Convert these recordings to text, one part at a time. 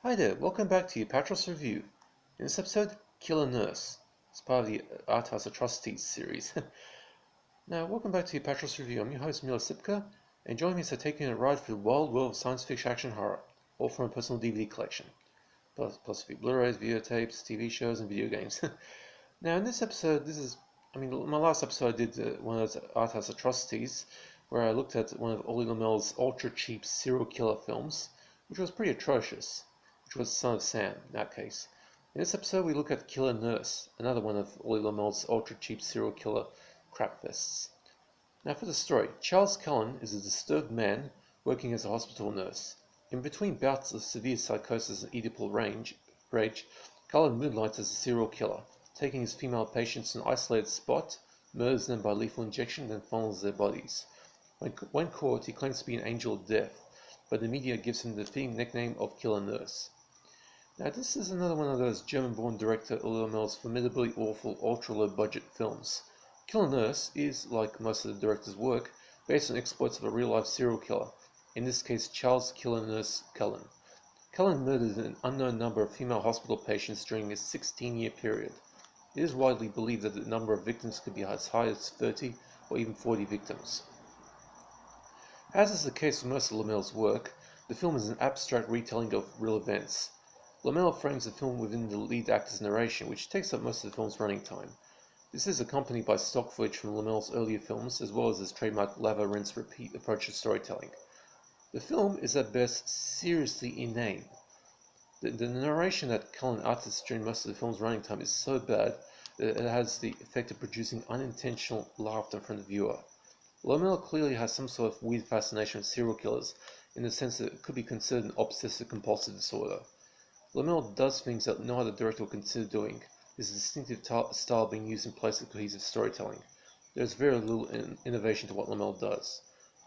Hi there, welcome back to Apatros Review. In this episode, Kill a Nurse. It's part of the Arthouse Atrocities series. Now, welcome back to Apatros Review. I'm your host, Mila Sipka, and join me as I take you on a ride through the wild world of science fiction action horror, all from a personal DVD collection, plus a few Blu-rays, videotapes, TV shows, and video games. Now, in this episode, my last episode I did one of those Arthouse Atrocities, where I looked at one of Ulli Lommel's ultra-cheap serial killer films, which was pretty atrocious, which was Son of Sam, in that case. In this episode, we look at Kill a Nurse, another one of Ulli Lommel's ultra-cheap serial killer crapfests. Now for the story, Charles Cullen is a disturbed man working as a hospital nurse. In between bouts of severe psychosis and Oedipal rage, Cullen moonlights as a serial killer, taking his female patients to an isolated spot, murders them by lethal injection, then funnels their bodies. When caught, he claims to be an angel of death, but the media gives him the fitting nickname of Killer Nurse. Now this is another one of those German-born director Ulli Lommel's formidably awful ultra-low-budget films. Killer Nurse is, like most of the director's work, based on exploits of a real-life serial killer, in this case Charles Killer Nurse Cullen. Cullen murdered an unknown number of female hospital patients during a 16-year period. It is widely believed that the number of victims could be as high as 30 or even 40 victims. As is the case with most of Lommel's work, the film is an abstract retelling of real events. Lommel frames the film within the lead actor's narration, which takes up most of the film's running time. This is accompanied by stock footage from Lommel's earlier films, as well as his trademark lava rinse repeat approach to storytelling. The film is at best seriously inane. The narration that Cullen utters during most of the film's running time is so bad that it has the effect of producing unintentional laughter from the viewer. Lommel clearly has some sort of weird fascination with serial killers, in the sense that it could be considered an obsessive-compulsive disorder. Lommel does things that no other director would consider doing, his distinctive style being used in place of cohesive storytelling. There is very little innovation to what Lommel does.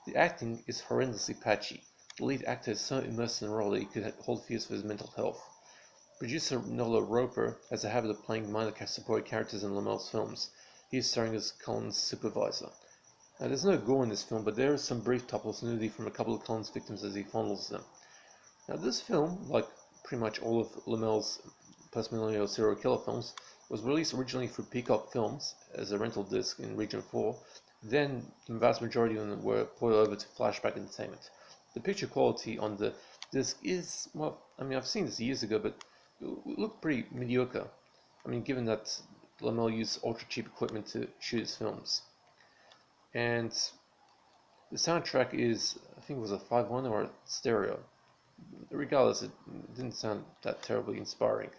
The acting is horrendously patchy. The lead actor is so immersed in the role that he could hold fears for his mental health. Producer Nola Roper has a habit of playing minor supporting characters in Lommel's films. He is starring as Cullen's supervisor. Now, there's no gore in this film, but there is some brief topless nudity from a couple of Cullen's victims as he fondles them. Now, this film, like pretty much all of Lommel's post-millennial serial killer films, was released originally through Peacock Films as a rental disc in Region 4. Then, the vast majority of them were ported over to Flashback Entertainment. The picture quality on the disc is, well, I've seen this years ago, but it looked pretty mediocre. Given that Lommel used ultra-cheap equipment to shoot his films. And the soundtrack is, I think it was a 5.1 or a stereo. Regardless, it didn't sound that terribly inspiring.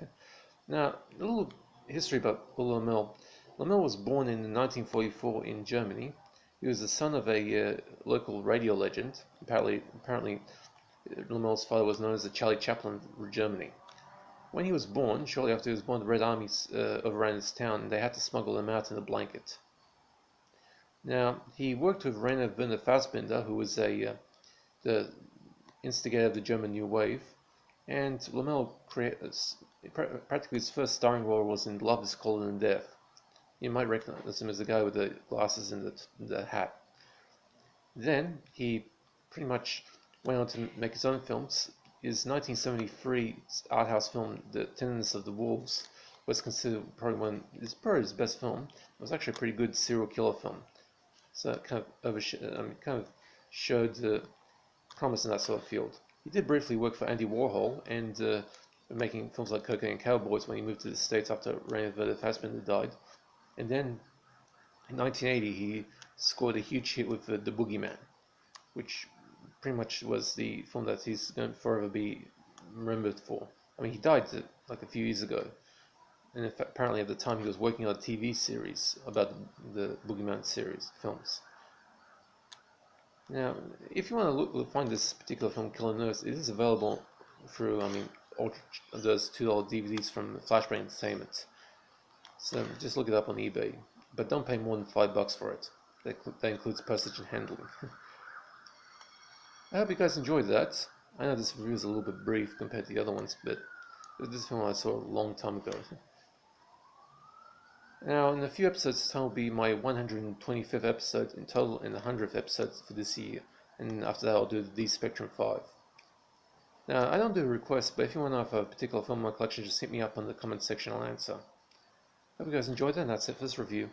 Now, a little history about Lommel. Lommel was born in 1944 in Germany. He was the son of a local radio legend. Apparently, Lommel's father was known as the Charlie Chaplin of Germany. When he was born, shortly after he was born, the Red Army overran his town, and they had to smuggle him out in a blanket. Now, he worked with Rainer Werner Fassbinder, who was the instigator of the German New Wave, and Lommel practically his first starring role was in Love is Colder Than Death. You might recognize him as the guy with the glasses and the hat. Then he pretty much went on to make his own films. His 1973 art house film, The Tenderness of the Wolves, was considered probably his best film. It was actually a pretty good serial killer film. So it kind of showed the promise in that sort of field. He did briefly work for Andy Warhol and making films like Cocaine Cowboys when he moved to the States after Rainer Werner Fassbinder died. And then in 1980 he scored a huge hit with The Boogeyman, which pretty much was the film that he's going to forever be remembered for. He died like a few years ago. And in fact, apparently at the time he was working on a TV series about the Boogeyman series films. Now, if you want to find this particular film, Killer Nurse, it is available through, those $2 DVDs from Flashback Entertainment. So just look it up on eBay, but don't pay more than $5 for it. That includes postage and handling. I hope you guys enjoyed that. I know this review is a little bit brief compared to the other ones, but this film I saw a long time ago. Now, in a few episodes, this will be my 125th episode in total and the 100th episode for this year. And after that, I'll do the D Spectrum 5. Now, I don't do requests, but if you want to have a particular film in my collection, just hit me up in the comment section, I'll answer. Hope you guys enjoyed it, and that's it for this review.